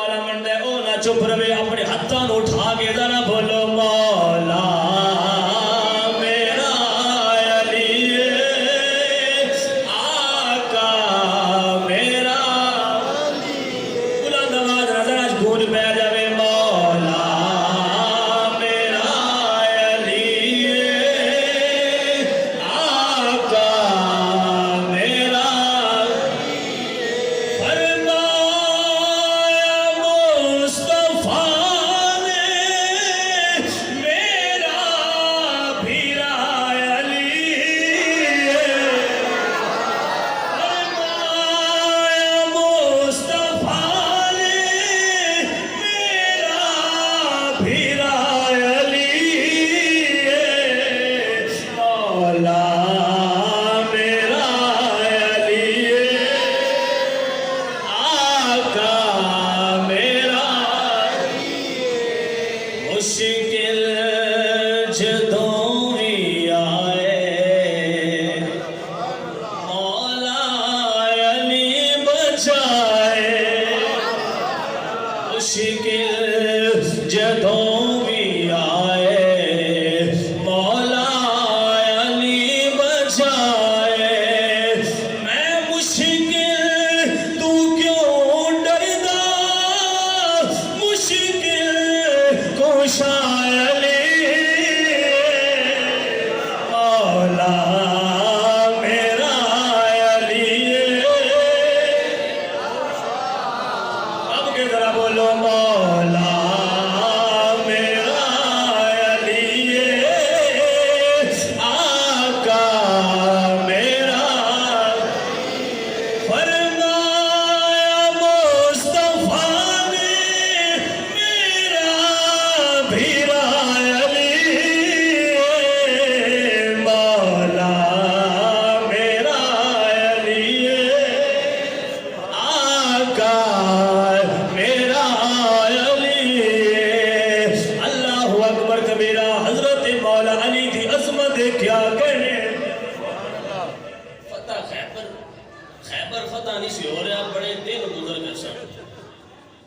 والا منڈا ہے او نہ چپ رہے اپنے ہاتھوں اٹھا کے ذرا بولو مولا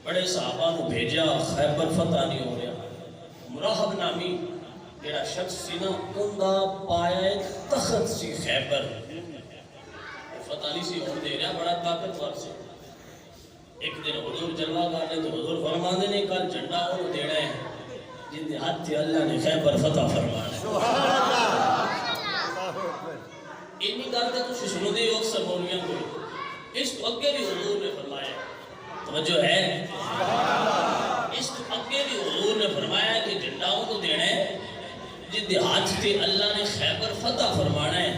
بڑے صحابہ کو بھیجا خیبر فتح نہیں ہو رہا مرحب نامی جڑا شخص سی نا اوندا پایا تخت سی خیبر فتح نہیں سی ہون دے رہا بڑا طاقتور سی ایک دن حضور جلوہ کرنے تو حضور فرماندے نے کل جھنڈا انہوں دینا ہے جن دے ہاتھ تھی اللہ نے خیبر فتح فرمانا ہے اتنی کرتے تو سنو دے اکثر مولویاں کو اس تو اگے بھی حضور نے فرمایا توجہ ہے اس تو اگے بھی حضور نے فرمایا کہ جھنڈاؤں کو دینا ہے جن دے ہاتھ تے اللہ نے خیبر فتح فرمانا ہے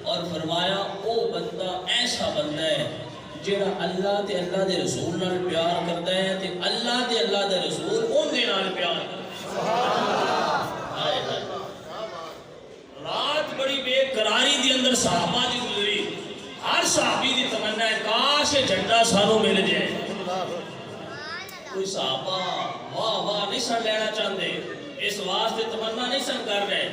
اور فرمایا او بندہ ایسا بندہ ہے جڑا اللہ تے اللہ دے رسول نال پیار کرتا ہے تے اللہ تے اللہ دے رسول اون دے نال پیار کرتا ہے رات بڑی بے قراری دی اندر صحابہ دی گزری ہر صحابی دی تمنا ہے کاش جھنڈا سانوں مل جائے کوئی صحابہ واہ واہ نہیں سن لینا چاہتے اس واسطے تمنا نہیں سن کر رہے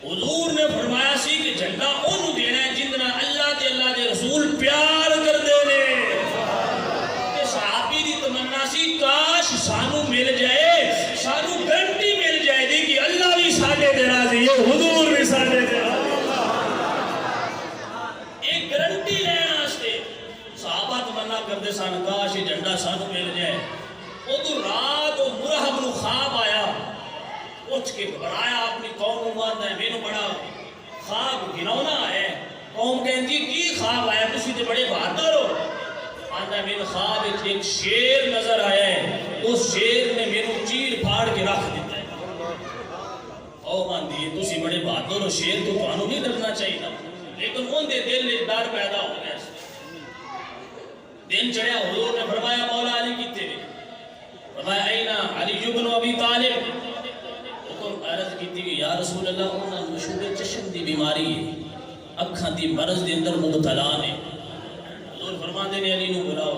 حضور نے فرمایا سی کہ جھنڈا انہوں دینا ہے جتنا اللہ تے اللہ دے رسول پیار کر دینے کہ صحابی دی تمنا سی کاش سانوں مل جائے سانوں گرنٹی مل جائے دی کہ اللہ بھی ساڑھے دے راضی ہے حضور بھی ساڑھے دے راضی ایک گرنٹی لینا آستے صحابہ تمنا کر دے سان کاش جھنڈا سانوں مل جائے ادھر رات و مرحب نو خواب آیا اٹھ کے گھبرایا اپنی قوم کو مانتا ہے میرے بڑا خواب گھنونا ہے قوم کہیں جی کی خواب آیا تسی تے بڑے بہادر ہو آتا ہے میرے خواب ایک شیر نظر آیا ہے اس شیر نے میرے چیر پھاڑ کے رکھ دیتا ہے او مان دیئے تسی بڑے بہادر ہو شیر تو توانو نہیں ڈرنا چاہیے نا لیکن ان دے دل میں ڈر پیدا ہو گیا دن چڑھیا حضور نے فرمایا مولا علی کتے بھی فرمایا اینا علی بن ابی طالب حکم عرض کی تھی یا رسول اللہ انہاں مشہور چشم دی بیماری ہے اکھاں دی مرض دے اندر مبتلا نے حضور فرماندے نے علی نو بلاؤ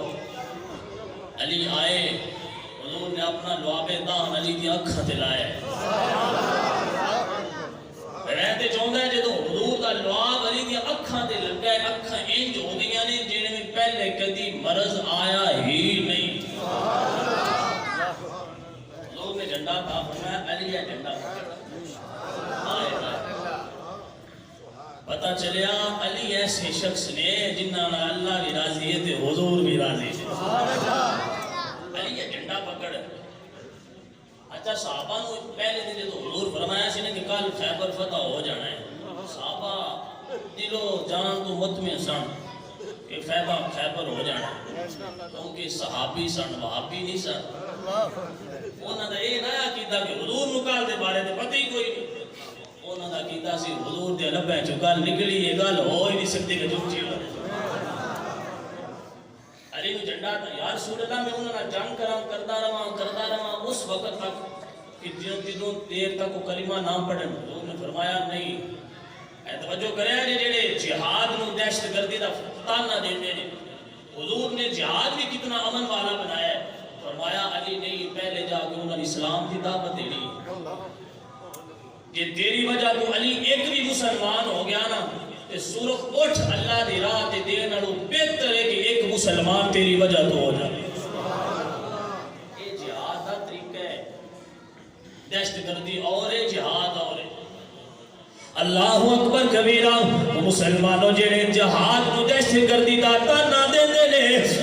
علی آئے حضور نے اپنا لعاب دہن علی دی اکھاں تے لایا رہتے چاہتا ہے جدو حضور دا لعاب علی دی اکھاں تے لگا ہے اکھاں انج ہو گئیاں نے جنہیں میں پہلے کدی مرض آیا ہی نہیں پتہ چلیا علی ایسے شخص نے جنہاں اللہ بھی راضی ہے تے حضور بھی راضی ہے. علی یہ جھنڈا پکڑ. اچھا صحابہ نو پہلے دن تو حضور فرمایا سی نے کہ کل خیبر فتح ہو جانا ہے. صحابہ دلو جان تو مطمئن سن کہ خیبر ہو جانا ہے کیونکہ صحابی سن وہابی نہیں سن. انہاں دا یہ نہ کیتا کہ حضور نکال دے بارے تے پتہ ہی کوئی نہیں. انہاں دا کیتا سی حضور دے ربے چوں گل نکلی یہ گل ہو ہی نہیں سکتی کہ جھوٹی ہو. علی نو جھنڈا تھا یا رسول اللہ میں انہاں نال جنگ کرتا رہا اس وقت تک کہ جدوں دیر تک وہ کلمہ نام پڑھن. حضور نے فرمایا نہیں اے توجہ کرے جڑے جہاد نو دہشت گردی دا تانا دیندے نے. حضور نے جہاد بھی کتنا امن والا بنایا ہے. فرمایا علی نہیں پہلے جا کے انہوں نے اسلام کی دعوت دینی. یہ تیری وجہ تو علی ایک بھی مسلمان ہو گیا نا تے سورخ اٹھ اللہ دی راہ تے دین نالوں بہتر ہے کہ ایک مسلمان تیری وجہ تو ہو جائے. یہ جہاد دا طریقہ ہے. دہشت گردی اور ہے جہاد اور ہے. اللہ اکبر کبیرہ. مسلمانوں جڑے جہاد نو دہشت گردی دا تانا دیندے نے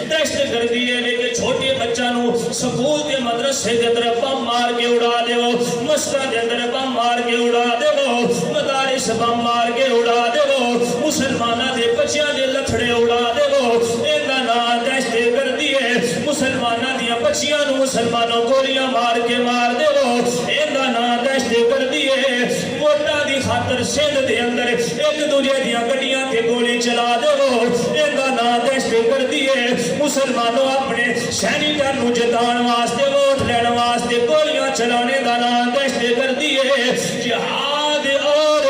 دہشت گردی ہے کہ چھوٹے بچہ نو سکول تے مدرسے دے اندر بم مار کے اڑا دیو, مسجد دے اندر بم مار کے اڑا دیو, مدارس بم مار کے اڑا دیو, مسلماناں دے بچیاں دے لتھڑے اڑا دیو. ایندا نام دہشت گردی ہے. مسلماناں دیاں بچیاں نو مسلمانوں گولیاں مار کے مار دیو. ایندا نام دہشت گردی ہے. ووٹاں دی خاطر سندھ دے اندر ایک دوجے دیاں گڈیاں تے گولی چلا دیو. ایندا نام دہشت گردی ہے. مسلمانوں اپنے سینیٹر نو جتان واسطے ووٹ لین واسطے گولیاں چلانے دا نام دہشت گردی ہے. جہاد اور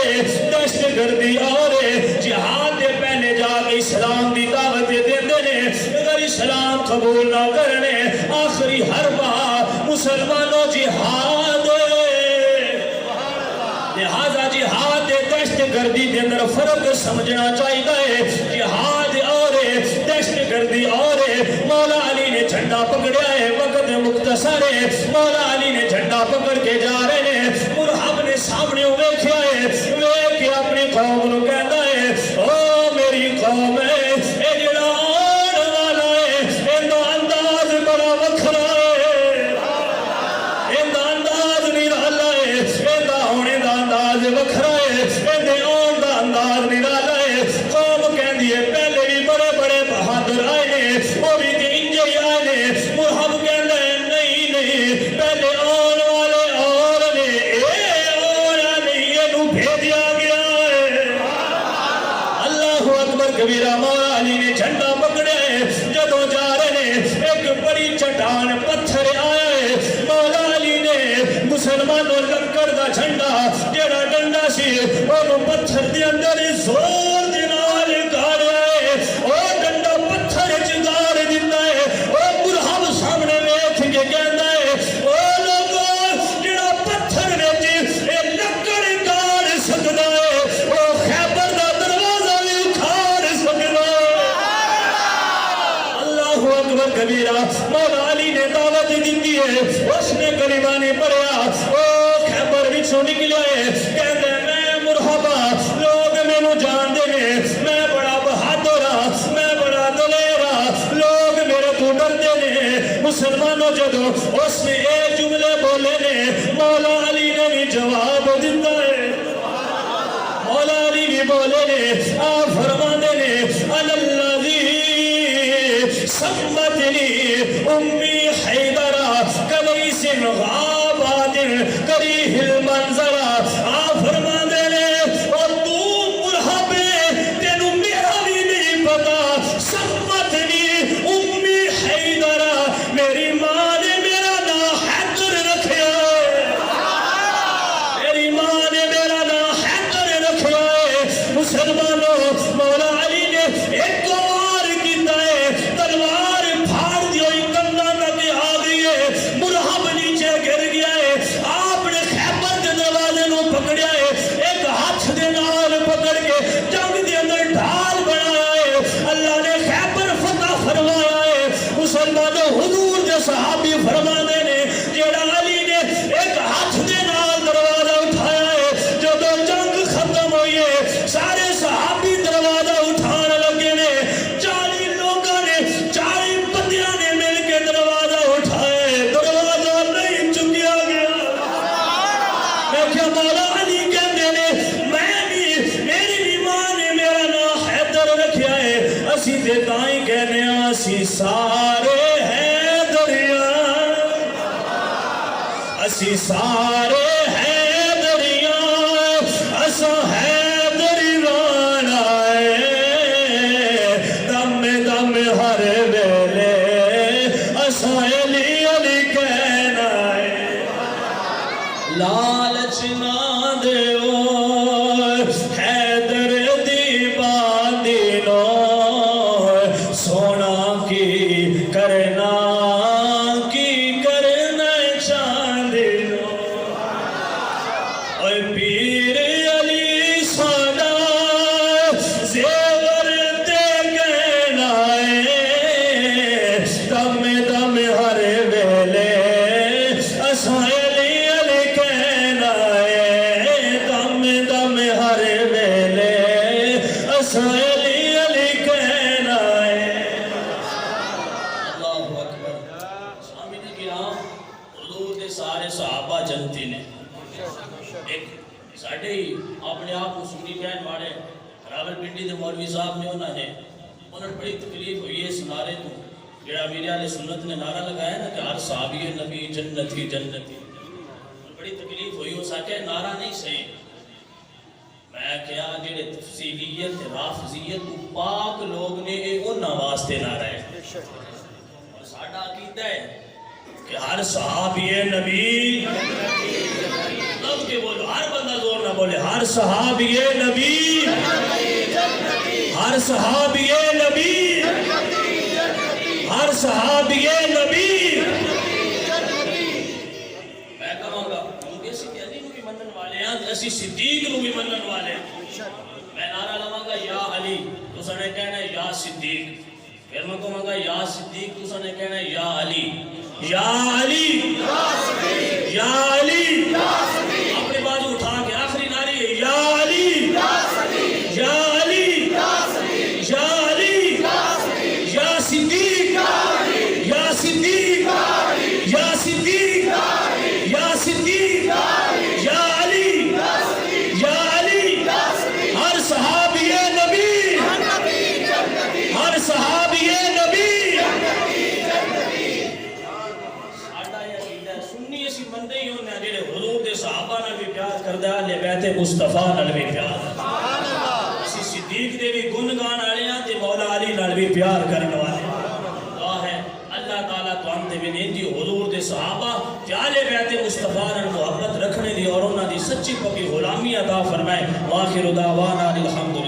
دہشت گردی اور جہاد دے پہلے جا کے اسلام دی دعوت دیندے نے. اگر اسلام قبول نہ کرنے آخری حربہ مسلمانوں جہاد. لہذا جہاد دہشت گردی دے اندر فرق سمجھنا چاہیے. جہاد اور دہشت گردی اور. مولا علی نے جھنڈا پکڑیا ہے. وقت مختصر ہے. مولا علی نے جھنڈا پکڑ کے جا رہے ہیں. مرحب نے سامنے ویکھیا ہے. ویکھ کے اپنی قوم نو کہندا ہے او میری قوم ہے اے جڑا آن والا ہے ایندا انداز بڑا وکھرا ہے. ایندا انداز نرالا ہے. ایندا ہونے دا انداز وکھرا ہے. ایندے آن دا انداز نرالا ہے. قوم کہندی ہے پہلے بھی بڑے بڑے بہادر آئے نے وہ بھی تے انجے ہی آئے نے. مرحب کہندا ہے نہیں نہیں پہلے آن والے اور نے اے اور نہیں اینو بھیجیا گیا ہے. اللہ اکبر کبیرہ. مولا علی نے جھنڈا پکڑیا ہے. جدوں جا رہے نے ایک بڑی چٹان پتھر آیا ہے. مولا علی نے مسلمانوں لکڑ دا جھنڈا جڑا ڈنڈا سی اونوں پتھر دے اندر زور دے نال گاڑیا ہے. او ڈنڈا پتھر وچ گاڑ دیندا ہے. او مرحب سامنے ویکھ کے کہندا ہے او لوگو جڑا پتھر وچ اے لکڑ گاڑ سکدا ہے او خیبر دا دروازہ بھی اکھاڑ سکدا ہے. اللہ اکبر کبیرہ. مولا علی نے دعوت دیتی ہے. اس نے کلمہ نہیں پڑھیا. او خیبر وچوں نکلیا ہے. کہندا ہے میں مرحبا لوگ مینوں جاندے نے میں بڑا بہادر ہاں میں بڑا دلیر ہاں لوگ میرے تو ڈردے نے. مسلمانوں جدوں اس نے اے جملے بولے نے مولا علی نے بھی جواب دیتا ہے. مولا علی بھی بولے نے آپ فرماندے نے الذی سمتنی امی حیدرہ کلیس غابات کریہ المنظرہ. آپ فرماندے نے اور تو مرحب تینوں میرا بھی نہیں پتا. سمتنی امی حیدرہ میری ماں نے میرا نام حیدر رکھیا ہے. میری ماں نے میرا نام حیدر رکھیا ہے. مسلمانوں مولا علی نے ایک وار کیتا ہے. تلوار پھاڑ دی ہوئی کندھاں تک اسی سارے ہیں دریا اسی سارے ہیں دریا اسا ہے دریوان آئے دم دم ہر ویلے اسا علی علی کہنا ہے لالچ نہ دیو حیدر دی باندی نو سونا کی کرنا چاندی نو اے پیر علی ساڈا زیور تے کہنا ہے دم دم ہر ویلے اساں علی علی کہنا ہے دم دم ہر ویلے اساں علی علی کہنا ہے اللہ اکبر سامنے کرام حضور دے سارے صحابہ جنتی نے ایک ساڑھے ہی اپنے آپ کو سنی کہن والے راول پنڈی دے مولوی صاحب نے انہوں نے بڑی تکلیف ہوئی ہے اس نعرے تو جڑا میرے علیہ سنت نے نعرہ لگایا نا کہ ہر صحابی نبی جنتی جنتی بڑی تکلیف ہوئی ہو سکے نعرہ نہیں صحیح میں کیا جڑے تفصیلیت رافضیت پاک لوگ نے انہاں واسطے نعرہ ہے اور ساڈا عقیدہ ہے کہ ہر صحابی نبی لفظ کے بولو ہر بندہ زور نہ بولے ہر صحابی نبی ہر صحابی نبی ہر صحابی نبی میں کہوں گا کیونکہ اسی علی نو بھی منن والے ہیں اسی صدیق نو بھی منن والے ہیں میں نعرہ لواں گا یا علی تو سنے کہنا ہے یا صدیق پھر میں کہوں گا یا صدیق تو سنے کہنا ہے یا علی یا علی یا علی اپنے بازو اٹھا کے آخری نعرے ہے یا علی یا علی یا علی یا صدیق یا صدیق یا صدیق یا صدیق یا علی یا علی ہر صحابی نبی ہر صحابی نبی سنی اسی بندے ہی ہونے جڑے حضور دے صحابہ نال بھی پیار کردا ہے اہل بیت مصطفیٰ نال بھی پیار اسی صدیق دے بھی گن گان والے ہیں تے مولا علی نال بھی پیار کرنے والے دعا ہے اللہ تعالیٰ تو ہم تے بھی نہیں حضور دے صحابہ تے اہل بیت مصطفیٰ نال محبت رکھنے دی اور انہاں دی سچی پکی غلامی عطا فرمائے واخر دعوانا الحمد